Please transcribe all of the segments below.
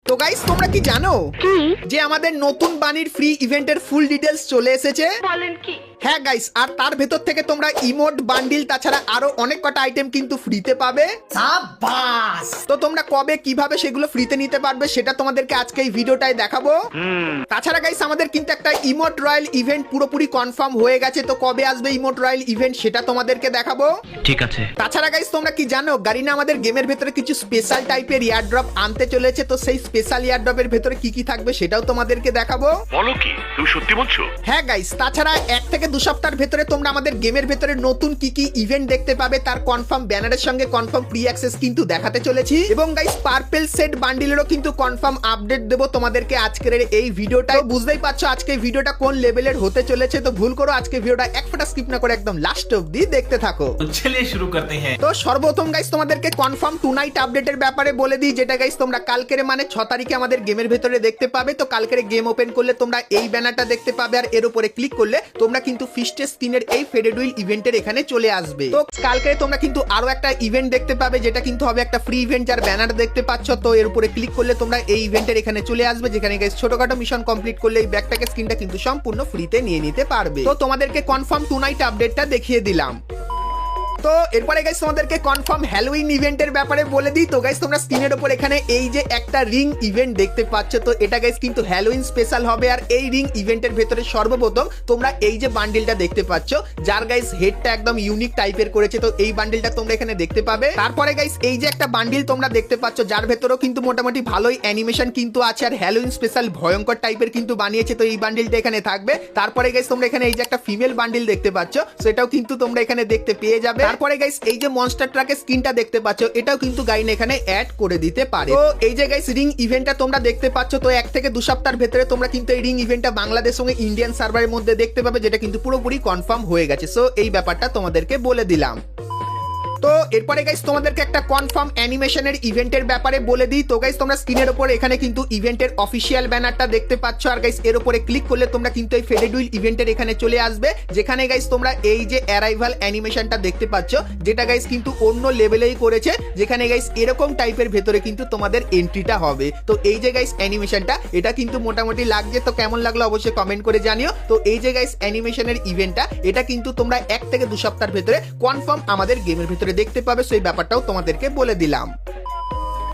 তো গাইস তোমরা কি জানো যে আমাদের নতুন বানির ফ্রি ইভেন্টের ফুল ডিটেলস চলে এসেছে? বলেন কি? হ্যাঁ গাইস, আর তার ভেতর থেকে তোমরা ইমোট বান্ডিল তাছাড়া আরো অনেক কটা আইটেম কিন্তু ফ্রিতে পাবে। সাবাস! তো তোমরা কবে কিভাবে সেগুলো ফ্রিতে নিতে পারবে সেটা তোমাদেরকে আজকে এই ভিডিওটায় দেখাবো। তাছাড়া গাইস আমাদের কিন্তু একটা ইমোট রয়্যাল ইভেন্ট পুরোপুরি কনফার্ম হয়ে গেছে, তো কবে আসবে ইমোট রয়্যাল ইভেন্ট সেটা তোমাদেরকে দেখাবো। ঠিক আছে। তাছাড়া গাইস তোমরা কি জানো গারিনা আমাদের গেমের ভেতরে কিছু স্পেশাল টাইপের ইয়ারড্রপ আনতে চলেছে, তো সেই স্পেশাল ইয়ারড্রপের ভেতরে কি কি থাকবে সেটাও তোমাদেরকে দেখাবো। বলো কি, তুমি সত্যি বলছো? হ্যাঁ গাইস, তাছাড়া 1 থেকে 2 সপ্তাহের ভেতরে তোমরা আমাদের গেমের ভেতরে নতুন কি কি ইভেন্ট দেখতে পাবে তার কনফার্ম ব্যানারের সঙ্গে কনফার্ম প্রি অ্যাক্সেস কিন্তু দেখাতে চলেছি, এবং গাইস পার্পল সেট বান্ডিলেরও কিন্তু কনফার্ম আপডেট দেবো তোমাদেরকে আজকের এই ভিডিওটাই। বুঝতেই পারছো আজকে ভিডিওটা কোন লেভেলের হতে চলেছে, তো ভুল করো আজকে ভিডিওটা এক ফোঁটা স্কিপ না করে একদম লাস্ট অবধি দেখতে থাকো। तो चलिए शुरू करते हैं। তো সর্বপ্রথম গাইস তোমাদেরকে কনফার্ম টু নাইট আপডেটের ব্যাপারে বলে দিই, যেটা গাইস তোমরা কালকের মানে 6 তারিখে আমাদের গেমের ভেতরে দেখতে পাবে। তো কালকের গেম ওপেন করলে তোমরা এই ব্যানারটা দেখতে পাবে, আর এর উপরে ক্লিক করলে তোমরা কিন্তু ফিস্টের স্কিনের এই ফেডেড হুইল ইভেন্টের এখানে চলে আসবে। তো কালকে তোমরা কিন্তু আরো একটা ইভেন্ট দেখতে পাবে, যেটা কিন্তু হবে একটা ফ্রি ইভেন্ট যার ব্যানার দেখতে পাচ্ছ। তো এর উপরে ক্লিক করলে তোমরা এই ইভেন্টের এখানে চলে আসবে, যেখানে গাইস ছোটখাটো মিশন কমপ্লিট করলে এই ব্যাকপ্যাকের স্কিনটা কিন্তু সম্পূর্ণ ফ্রিতে নিয়ে নিতে পারবে। তো তোমাদেরকে কনফার্ম টু নাইট আপডেটটা দেখিয়ে দিলাম। তো এরপরে গাইস তোমাদেরকে কনফার্ম হ্যালোউইন ইভেন্টের ব্যাপারে বলে দিই। তো গাইস তোমরা স্ক্রিনের উপর এখানে এই যে একটা রিং ইভেন্ট দেখতে পাচ্ছ, তো এটা গাইস কিন্তু হ্যালোউইন স্পেশাল হবে। আর এই রিং ইভেন্টের ভেতরে সর্বপ্রথম তোমরা এই যে বান্ডিলটা দেখতে পাচ্ছ, যার গাইস হেডটা একদম ইউনিক টাইপের করেছে, তো এই বান্ডিলটা তোমরা এখানে দেখতে পাবে। তারপরে গাইস এই যে একটা বান্ডিল তোমরা দেখতে পাচ্ছ, যার ভেতরেও কিন্তু মোটামুটি ভালোই অ্যানিমেশন কিন্তু আছে, আর হ্যালোউইন স্পেশাল ভয়ঙ্কর টাইপের কিন্তু বানিয়েছে, তো এই বান্ডিলটা এখানে থাকবে। তারপরে গাইস তোমরা এখানে এই যে একটা ফিমেল বান্ডিল দেখতে পাচ্ছ, সেটাও কিন্তু তোমরা এখানে দেখতে পেয়ে যাবে। তারপরে গাইস এই যে মনস্টার ট্রাকের স্কিনটা দেখতে পাচ্ছ, এটাও কিন্তু গাইন এখানে অ্যাড করে দিতে পারে। তো এই যে গাইস রিং ইভেন্টটা তোমরা দেখতে পাচ্ছ, তো 1 থেকে 2 সপ্তাহের ভেতরে তোমরা কিন্তু এই রিং ইভেন্টটা বাংলাদেশ সঙ্গে ইন্ডিয়ান সার্ভারের মধ্যে দেখতে পাবে, যেটা কিন্তু পুরোপুরি কনফার্ম হয়ে গেছে। সো এই ব্যাপারটা তোমাদেরকে বলে দিলাম। তো এরপরে গাইস তোমাদেরকে একটা কনফার্ম অ্যানিমেশনের ইভেন্টের ব্যাপারে বলে দিই। তো গাইস তোমরা স্ক্রিনের উপর এখানে কিন্তু ইভেন্টের অফিসিয়াল ব্যানারটা দেখতে পাচ্ছ, আর গাইস এর উপরে ক্লিক করলে তোমরা কিন্তু এই ফেডেড হুইল ইভেন্টের এখানে চলে আসবে, যেখানে গাইস তোমরা এই যে অ্যারাইভাল অ্যানিমেশনটা দেখতে পাচ্ছ, যেটা গাইস কিন্তু অন্য লেভেলেই করেছে, যেখানে গাইস এরকম টাইপের ভেতরে কিন্তু তোমাদের এন্ট্রিটা হবে। তো এই যে গাইস অ্যানিমেশনটা এটা কিন্তু মোটামুটি লাগছে, তো কেমন লাগলো অবশ্যই কমেন্ট করে জানিও। তো এই যে গাইস অ্যানিমেশনের ইভেন্টটা এটা কিন্তু তোমরা 1 থেকে 2 সপ্তাহের ভেতরে কনফার্ম আমাদের গেমের ভেতরে দেখতে পাবে, সেই ব্যাপারটাও তোমাদেরকে বলে দিলাম।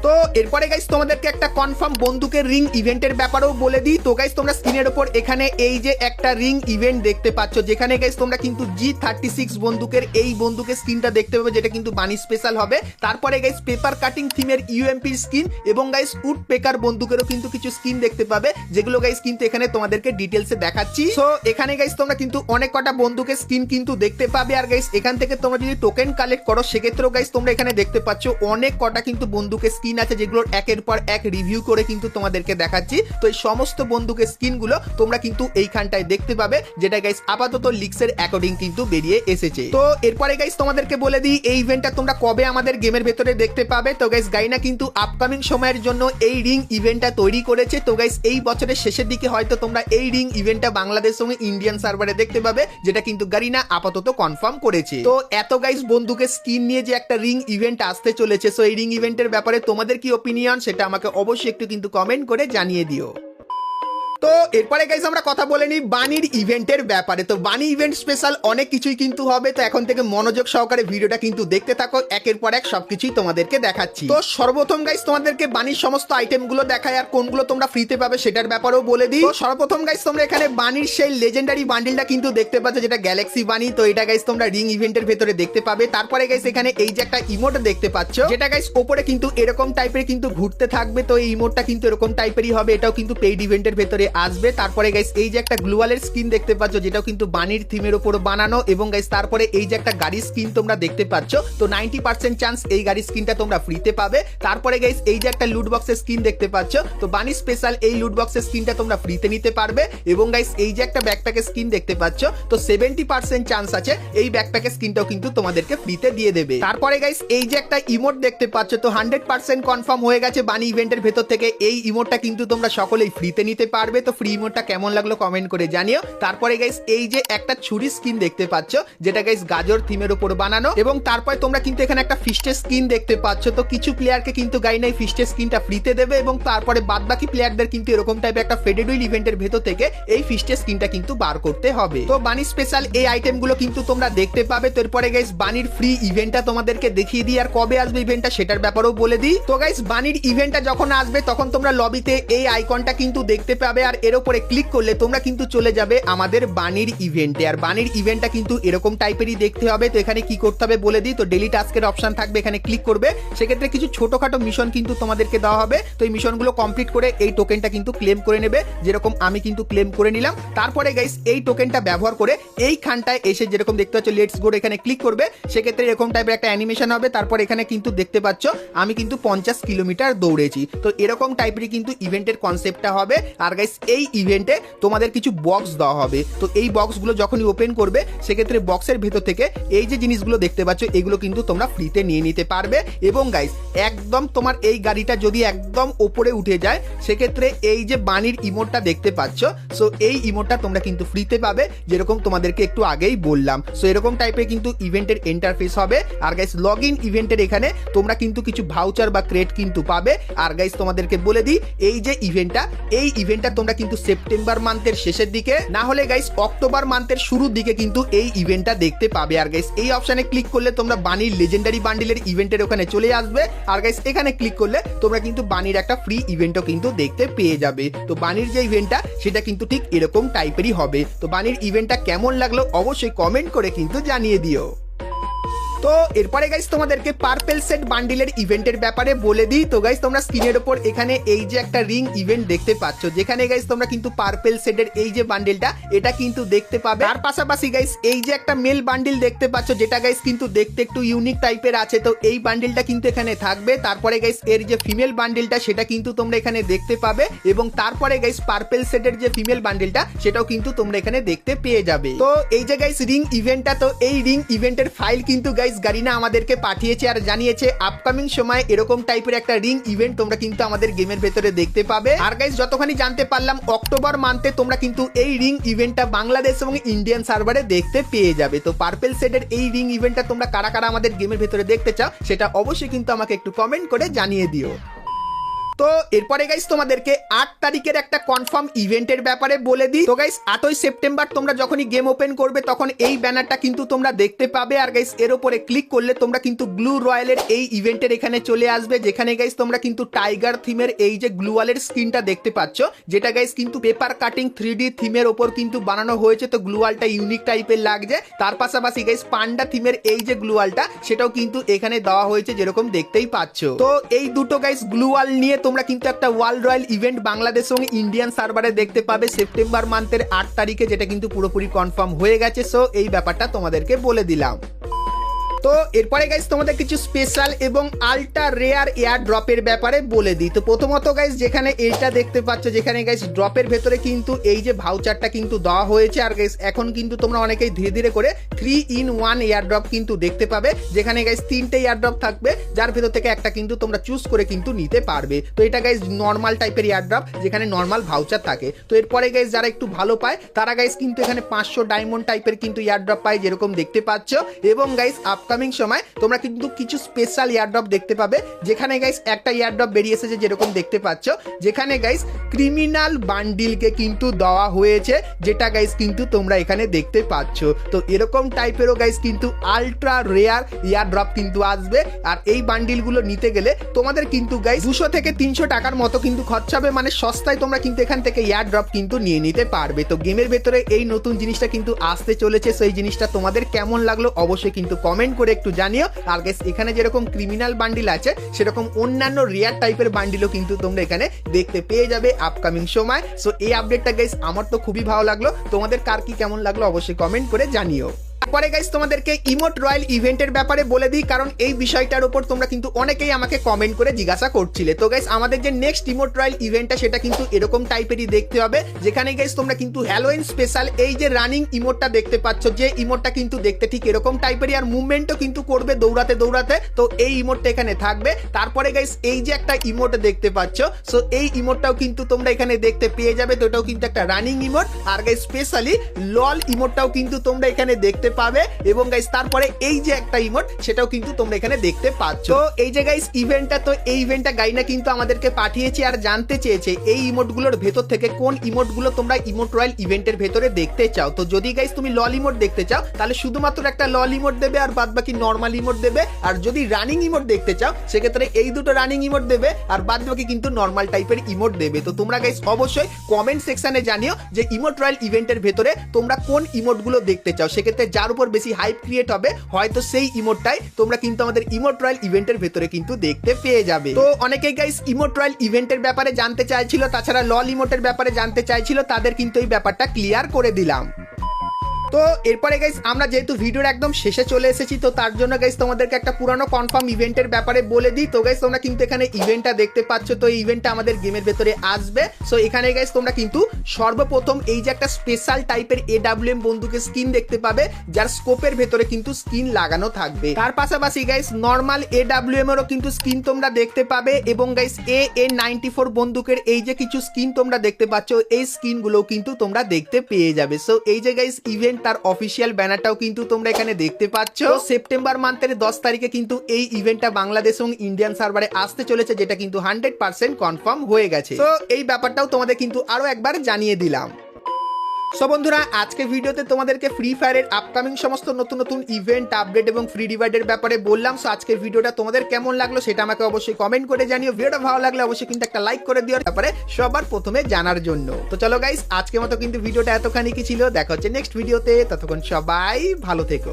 তো এরপরে গাইস তোমাদেরকে একটা কনফার্ম বন্দুকের রিং ইভেন্টের ব্যাপারেও বলে দিই। তো গাইস তোমরা স্ক্রিনের উপর এখানে এই যে একটা রিং ইভেন্ট দেখতে পাচ্ছ, যেখানে গাইস তোমরা কিন্তু G36 বন্দুকের এই বন্দুকের স্কিনটা দেখতে পাবে, যেটা কিন্তু বানি স্পেশাল হবে। তারপরে গাইস পেপার কাটিং থিমের ইউএমপি স্কিন এবং গাইস উড পেকার বন্দুকেরও কিন্তু কিছু স্কিন দেখতে পাবে, যেগুলো গাইস কিন্তু এখানে তোমাদেরকে ডিটেলসে দেখাচ্ছি। সো এখানে গাইস তোমরা কিন্তু অনেক কটা বন্দুকের স্কিন কিন্তু দেখতে পাবে, আর গাইস এখান থেকে তোমরা যদি টোকেন কালেক্ট করো সেক্ষেত্রেও গাইস তোমরা এখানে দেখতে পাচ্ছ অনেক কটা কিন্তু বন্দুকের স্কিন আছে, যেগুলোর একের পর এক রিভিউ করে কিন্তু তোমাদেরকে দেখাচ্ছি। তো এই সমস্ত বন্দুকের স্কিনগুলো তোমরা কিন্তু এইখানটায় দেখতে পাবে, যেটা গাইস আপাতত লিক্সের অ্যাকর্ডিং কিন্তু বেরিয়ে এসেছে। তো এরপরে গাইস তোমাদেরকে বলে দিই এই ইভেন্টটা তোমরা কবে আমাদের গেমের ভেতরে দেখতে পাবে। তো গাইস গাইনা কিন্তু আপকামিং সময়ের জন্য এই রিং ইভেন্টটা তৈরি করেছে। তো গাইস এই বছরের শেষের দিকে হয়তো তোমরা এই রিং ইভেন্টটা বাংলাদেশ সঙ্গে ইন্ডিয়ান সার্ভারে দেখতে পাবে, যেটা কিন্তু গারিনা আপাতত কনফার্ম করেছে। তো এত গাইস বন্দুকের স্কিন নিয়ে যে একটা রিং ইভেন্ট আসতে চলেছে, সো এই রিং ইভেন্টের ব্যাপারে তোমাদের কি ওপিনিয়ন সেটা আমাকে অবশ্যই একটু কিন্তু কমেন্ট করে জানিয়ে দিও। তো এরপরে গাইস আমরা কথা বলে নিই বানির ইভেন্টের ব্যাপারে। তো বানি ইভেন্ট স্পেশাল অনেক কিছুই কিন্তু হবে, তো এখন থেকে মনোযোগ সহকারে ভিডিওটা কিন্তু দেখতে থাকো, একের পর এক সবকিছুই তোমাদেরকে দেখাচ্ছি। তো সর্বপ্রথম গাইস তোমাদেরকে বানির সমস্ত আইটেমগুলো দেখায়, আর কোনগুলো তোমরা ফ্রিতে পাবে সেটার ব্যাপারেও বলে দিই। তো সর্বপ্রথম গাইস তোমরা এখানে বানির সেই লেজেন্ডারি বান্ডিলটা কিন্তু দেখতে পাচ্ছ, যেটা গ্যালাক্সি বানি। তো এটা গাইস তোমরা রিং ইভেন্টের ভেতরে দেখতে পাবে। তারপরে গাইস এখানে এই যে একটা ইমোট দেখতে পাচ্ছ, যেটা গাইস উপরে কিন্তু এরকম টাইপের কিন্তু ঘুরতে থাকবে, তো এই ইমোটটা কিন্তু এরকম টাইপেরই হবে, এটাও কিন্তু পেইড ইভেন্টের ভেতরে আসবে। তারপরে গাইস এই যে একটা গ্লুয়ালের স্কিন দেখতে পাচ্ছ, যেটাও কিন্তু বানির থিমের উপর বানানো, এবং গাইস তারপরে এই যে একটা গাড়ির স্কিন তোমরা দেখতে পাচ্ছ, তো 90% চান্স এই গাড়ির স্কিনটা তোমরা ফ্রিতে পাবে। তারপরে গাইস এই যে একটা লুট বক্সের স্কিন দেখতে পাচ্ছ, তো বানি স্পেশাল এই লুট বক্সের স্কিনটা তোমরা ফ্রিতে নিতে পারবে। এবং গাইস এই যে একটা ব্যাকপ্যাকের স্কিন দেখতে পাচ্ছ, তো 70% চান্স আছে এই ব্যাকপ্যাকের স্কিনটাও কিন্তু তোমাদেরকে ফ্রিতে দিয়ে দেবে। তারপরে গাইস এই যে একটা ইমোট দেখতে পাচ্ছ, তো 100% কনফার্ম হয়ে গেছে বানি ইভেন্টের ভেতর থেকে এই ইমোটটা কিন্তু তোমরা সকলেই ফ্রিতে নিতে পারবে। তো ফ্রি ইমোটটা কেমন লাগলো কমেন্ট করে জানিও। তারপরে গাইস এই যে একটা ছুরি স্কিন দেখতে পাচ্ছ, যেটা গাইস গাজর থিমের উপর বানানো, এবং তারপরে তোমরা কিন্তু এখানে একটা ফিস্টের স্কিন দেখতে পাচ্ছ। তো কিছু প্লেয়ারকে কিন্তু গাইনা এই ফিস্টের স্কিনটা ফ্রিতে দেবে, এবং তারপরে বাদ বাকি প্লেয়ারদের কিন্তু এরকম টাইপের একটা ফেডেড উইল ইভেন্টের ভেতর থেকে এই ফিস্টের স্কিনটা কিন্তু বার করতে হবে। তো বানি স্পেশাল এই আইটেমগুলো কিন্তু তোমরা দেখতে পাবে। তো এরপরে গাইস বানির ফ্রি ইভেন্টটা তোমাদেরকে দেখিয়ে দিই, আর কবে আসবে ইভেন্টটা সেটার ব্যাপারেও বলে দিই। তো গাইস বানির ইভেন্টটা যখন আসবে তখন তোমরা লবিতে এই আইকনটা কিন্তু দেখতে পাবে, আর এর উপরে ক্লিক করলে তোমরা কিন্তু চলে যাবে আমাদের বানির ইভেন্টে। আর বানির ইভেন্টটা কিন্তু এরকম টাইপেরই দেখতে হবে। তো এখানে কি করতে হবে বলে দিই। তো ডেলি টাস্কের অপশন থাকবে, এখানে ক্লিক করবে, সেক্ষেত্রে কিছু ছোটখাটো মিশন কিন্তু তোমাদেরকে দেওয়া হবে। তো এই মিশনগুলো কমপ্লিট করে এই টোকেনটা কিন্তু ক্লেম করে নেবে, যেরকম আমি কিন্তু ক্লেম করে নিলাম। তারপরে গাইস এই টোকেনটা ব্যবহার করে এইখানটায় এসে যেরকম দেখতে পাচ্ছ লেটস গো এখানে ক্লিক করবে, সেক্ষেত্রে এরকম টাইপের একটা অ্যানিমেশন হবে। তারপর এখানে কিন্তু দেখতে পাচ্ছ আমি কিন্তু 50 কিলোমিটার দৌড়েছি। তো এরকম টাইপেরই কিন্তু ইভেন্টের কনসেপ্টটা হবে। আর গাইস এই ইভেন্টে তোমাদের কিছু বক্স দেওয়া হবে। তো এই বক্সগুলো যখনই ওপেন করবে, সেক্ষেত্রে বক্সের ভেতর থেকে এই যে জিনিসগুলো দেখতে পাচ্ছ এগুলো কিন্তু তোমরা ফ্রিতে নিয়ে নিতে পারবে। এবং গাইস একদম তোমার এই গাড়িটা যদি একদম ওপরে উঠে যায়, সেক্ষেত্রে এই যে বানির ইমোটটা দেখতে পাচ্ছ, সো এই ইমোটটা তোমরা কিন্তু ফ্রিতে পাবে, যেরকম তোমাদেরকে একটু আগেই বললাম। সো এরকম টাইপের কিন্তু ইভেন্টের ইন্টারফেস হবে। আর গাইস লগ ইন ইভেন্টের এখানে তোমরা কিন্তু কিছু ভাউচার বা ক্রেড কিন্তু পাবে। আর গাইস তোমাদেরকে বলে দিই এই যে ইভেন্টটা তোমরা কিন্তু সেপ্টেম্বর মান্থের শেষের দিকে, না হলে গাইস অক্টোবর মান্থের শুরুর দিকে কিন্তু এই ইভেন্টটা দেখতে পাবে। আর গাইস এই অপশনে ক্লিক করলে তোমরা বানির লেজেন্ডারি বান্ডিলের ইভেন্টের ওখানে চলে আসবে। আর গাইস এখানে ক্লিক করলে তোমরা কিন্তু বানির একটা ফ্রি ইভেন্টও কিন্তু দেখতে পেয়ে যাবে। তো বানির যে ইভেন্টটা সেটা কিন্তু ঠিক এরকম টাইপেরই হবে। তো বানির ইভেন্টটা কেমন লাগলো অবশ্যই কমেন্ট করে কিন্তু জানিয়ে দিও। তো এরপরে গাইস তোমাদেরকে পার্পেল সেট বান্ডিলের ইভেন্টের ব্যাপারে বলে দিই। তো গাইস তোমরা স্ক্রিনের উপর এখানে এই যে একটা রিং ইভেন্ট দেখতে পাচ্ছ, যেখানে গাইস তোমরা কিন্তু পার্পেল সেটের এই যে বান্ডিলটা এটা কিন্তু দেখতে পাবে। আর পাশাপাশি গাইস এই যে একটা মেল বান্ডিল দেখতে পাচ্ছ, যেটা গাইস কিন্তু দেখতে একটু ইউনিক টাইপের আছে। তো এই বান্ডিলটা কিন্তু এখানে থাকবে। তারপরে গাইস এর যে ফিমেল বান্ডিলটা সেটা কিন্তু তোমরা এখানে দেখতে পাবে, এবং তারপরে গাইস পার্পেল সেটের যে ফিমেল বান্ডিলটা সেটাও কিন্তু তোমরা এখানে দেখতে পেয়ে যাবে। তো এই যে গাইস রিং ইভেন্টটা, তো এই রিং ইভেন্টের ফাইল কিন্তু গাইস গারিনা আমাদেরকে পাঠিয়েছে আর জানিয়েছে আপকামিং সময় এরকম টাইপের একটা রিং ইভেন্ট তোমরা কিন্তু আমাদের গেমের ভেতরে দেখতে পাবে। আর গাইস যতখানি জানতে পারলাম অক্টোবর মান্থে তোমরা কিন্তু এই রিং ইভেন্টটা বাংলাদেশ এবং ইন্ডিয়ান সার্ভারে দেখতে পেয়ে যাবে। তো পার্পেল সেটের এই রিং ইভেন্টটা তোমরা কারা কারা আমাদের গেমের ভেতরে দেখতে চাও সেটা অবশ্যই কিন্তু আমাকে একটু কমেন্ট করে জানিয়ে দিও। তো এরপরে গাইস তোমাদেরকে 8 তারিখের একটা কনফার্ম ইভেন্টের ব্যাপারে বলে দিই। তো গাইস 8ই সেপ্টেম্বর তোমরা যখনই গেম ওপেন করবে তখন এই ব্যানারটা কিন্তু তোমরা দেখতে পাবে। আর গাইস এর উপরে ক্লিক করলে তোমরা কিন্তু গ্লু রয়্যালের এই ইভেন্টের এখানে চলে আসবে, যেখানে গাইস তোমরা কিন্তু টাইগার থিমের এই যে গ্লুওয়ালের স্ক্রিনটা দেখতে পাচ্ছ, যেটা গাইস কিন্তু পেপার কাটিং 3D থিমের ওপর কিন্তু বানানো হয়েছে। তো গ্লুওয়ালটা ইউনিক টাইপের লাগছে। তার পাশাপাশি গাইস পান্ডা থিমের এই যে গ্লুওয়ালটা সেটাও কিন্তু এখানে দেওয়া হয়েছে, যেরকম দেখতেই পাচ্ছ। তো এই দুটো গাইস গ্লুওয়াল নিয়ে তোমরা কিন্তু একটা ওয়ার্ল্ড রয়্যাল ইভেন্ট বাংলাদেশ এবং ইন্ডিয়ান সার্ভারে দেখতে পাবে সেপ্টেম্বর মান্থের 8 তারিখে, যেটা কিন্তু পুরোপুরি কনফার্ম হয়ে গেছে। সো এই ব্যাপারটা তোমাদেরকে বলে দিলাম। তো এরপরে গাইস তোমাদের কিছু স্পেশাল এবং আল্ট্রা রেয়ার এয়ার ড্রপের ব্যাপারে বলে দিই। তো প্রথমত গাইস যেখানে এইটা দেখতে পাচ্ছ, যেখানে গাইস ড্রপের ভেতরে কিন্তু এই যে ভাউচারটা কিন্তু দেওয়া হয়েছে। আর গাইস এখন কিন্তু তোমরা অনেকেই ধীরে ধীরে করে 3-in-1 এয়ার ড্রপ কিন্তু দেখতে পাবে, যেখানে গাইস 3টে এয়ার ড্রপ থাকবে, যার ভেতর থেকে একটা কিন্তু তোমরা চুজ করে কিন্তু নিতে পারবে। তো এটা গাইস নর্মাল টাইপের এয়ার ড্রপ, যেখানে নর্মাল ভাউচার থাকে। তো এরপরে গাইস যারা একটু ভালো পায় তারা গাইস কিন্তু এখানে 500 ডায়মন্ড টাইপের কিন্তু এয়ার ড্রপ পায়, যেরকম দেখতে পাচ্ছ। এবং গাইস আপকামিং সময় তোমরা কিন্তু কিছু স্পেশাল এয়ারড্রপ দেখতে পাবে, যেখানে গাইস একটা এয়ারড্রপ বেরিয়ে এসেছে, যেরকম দেখতে পাচ্ছ, যেখানে গাইস ক্রিমিনাল বান্ডিলকে কিন্তু দেওয়া হয়েছে, যেটা গাইস কিন্তু তোমরা এখানে দেখতে পাচ্ছ। তো এরকম টাইপেরও গাইস কিন্তু আল্ট্রা রেয়ার এয়ারড্রপ কিন্তু আসবে। আর এই বান্ডিলগুলো নিতে গেলে তোমাদের কিন্তু গাইস 200 থেকে 300 টাকার মতো কিন্তু খরচা হবে, মানে সস্তায় তোমরা কিন্তু এখান থেকে এয়ারড্রপ কিন্তু নিয়ে নিতে পারবে। তো গেমের ভেতরে এই নতুন জিনিসটা কিন্তু আসতে চলেছে। সেই জিনিসটা তোমাদের কেমন লাগলো অবশ্যই কিন্তু কমেন্ট করে একটু জানিও। আর গাইস এখানে যেরকম ক্রিমিনাল বান্ডিল আছে, সেরকম অন্যান্য রেয়ার টাইপের বান্ডিলও কিন্তু তোমরা এখানে দেখতে পেয়ে যাবে আপকামিং সময়। সো এই আপডেটটা গাইস আমার তো খুবই ভালো লাগলো, তোমাদের কার কি কেমন লাগলো অবশ্যই কমেন্ট করে জানিও। পরে গাইস তোমাদেরকে ইমোট রয়্যাল ইভেন্টের ব্যাপারে বলে দিই, কারণ এই বিষয়টার উপর তোমরা কিন্তু অনেকেই আমাকে কমেন্ট করে জিজ্ঞাসা করছিলে। তো গাইস আমাদের যে নেক্সট ইমোট রয়্যাল ইভেন্টটা সেটা কিন্তু এরকম টাইপেরই দেখতে হবে, যেখানে গাইস তোমরা কিন্তু হ্যালোইন স্পেশাল এই যে রানিং ইমোটটা দেখতে পাচ্ছ, যে ইমোটটা কিন্তু দেখতে ঠিক এরকম টাইপেরই, আর মুভমেন্টও কিন্তু করবে দৌড়াতে দৌড়াতে। তো এই ইমোটটা এখানে থাকবে। তারপরে গাইস এই যে একটা ইমোট দেখতে পাচ্ছ, সো এই ইমোটটাও কিন্তু তোমরা এখানে দেখতে পেয়ে যাবে। তো এটাও কিন্তু একটা রানিং ইমোট। আর গাইস স্পেশালি লল ইমোটটাও কিন্তু তোমরা এখানে দেখতে পাবে। এবং গাইস তারপরে এই যে একটা ইমোট সেটাও কিন্তু তোমরা এখানে দেখতে পাচ্ছ। তো এই যে গাইস ইভেন্টটা, তো এই ইভেন্টটা গাইনা কিন্তু আমাদেরকে পাঠিয়েছে আর জানতে চেয়েছে এই ইমোটগুলোর ভেতর থেকে কোন ইমোটগুলো তোমরা ইমোট রয়্যাল ইভেন্টের ভেতরে দেখতে চাও। তো যদি গাইস তুমি লল ইমোট দেখতে চাও তাহলে শুধুমাত্র একটা লল ইমোট দেবে, আর বাদ বাকি নর্মাল ইমোট দেবে। আর যদি রানিং ইমোট দেখতে চাও সেক্ষেত্রে এই দুটো রানিং ইমোট দেবে, আর বাদ বাকি কিন্তু নর্মাল টাইপের ইমোট দেবে। তো তোমরা গাইস অবশ্যই কমেন্ট সেকশনে জানিও যে ইমোট রয়্যাল ইভেন্টের ভেতরে তোমরা কোন ইমোটগুলো দেখতে চাও। সেক্ষেত্রে যার উপর বেশি হাইপ ক্রিয়েট হবে হয়তো সেই ইমোটটাই তোমরা কিন্তু আমাদের ইমোট রয়্যাল ইভেন্টের ভেতরে কিন্তু দেখতে পেয়ে যাবে। তো অনেকেই গাইস ইমোট রয়্যাল ইভেন্টের ব্যাপারে জানতে চাইছিল, তাছাড়া লল ইমোটের ব্যাপারে জানতে চাইছিল, তাদের কিন্তু এই ব্যাপারটা ক্লিয়ার করে দিলাম। তো এরপরে গাইস আমরা যেহেতু ভিডিওর একদম শেষে চলে এসেছি, তো তার জন্য গাইস তোমাদেরকে একটা পুরানো কনফার্ম ইভেন্টের ব্যাপারে বলে দিই। তো গাইস তোমরা কিন্তু এখানে ইভেন্টটা দেখতে পাচ্ছ, তো এই ইভেন্টটা আমাদের গেমের ভেতরে আসবে। সো এখানে গাইস তোমরা কিন্তু সর্বপ্রথম এই যে একটা স্পেশাল টাইপের AWM বন্দুকের স্কিন দেখতে পাবে, যার স্কোপের ভেতরে কিন্তু স্কিন লাগানো থাকবে। তার পাশাপাশি গাইস নর্মাল AWM এরও কিন্তু স্কিন তোমরা দেখতে পাবে, এবং গাইস AN94 বন্দুকের এই যে কিছু স্কিন তোমরা দেখতে পাচ্ছ, এই স্কিনগুলো কিন্তু তোমরা দেখতে পেয়ে যাবে। সো এই যে গাইস ইভেন্ট তার অফিসিয়াল ব্যানারটাও কিন্তু তোমরা এখানে দেখতে পাচ্ছ। সেপ্টেম্বর মান্থের 10 তারিখে কিন্তু এই ইভেন্টটা বাংলাদেশ এবং ইন্ডিয়ান সার্ভারে আসতে চলেছে, যেটা কিন্তু 100% কনফার্ম হয়ে গেছে। তো এই ব্যাপারটাও তোমাদের কিন্তু আরো একবার জানিয়ে দিলাম। সো বন্ধুরা, আজকে ভিডিওতে তোমাদেরকে ফ্রি ফায়ারের আপকামিং সমস্ত নতুন নতুন ইভেন্ট, আপডেট এবং ফ্রি রিওয়ার্ডের ব্যাপারে বললাম। সো আজকের ভিডিওটা তোমাদের কেমন লাগলো সেটা আমাকে অবশ্যই কমেন্ট করে জানিও। ভিডিওটা ভালো লাগলে অবশ্যই কিন্তু একটা লাইক করে দিও ব্যাপারে সবার প্রথমে জানার জন্য। তো চলো গাইস, আজকের মতো কিন্তু ভিডিওটা এতখানি কি ছিল। দেখা হচ্ছে নেক্সট ভিডিওতে, ততক্ষণ সবাই ভালো থেকো।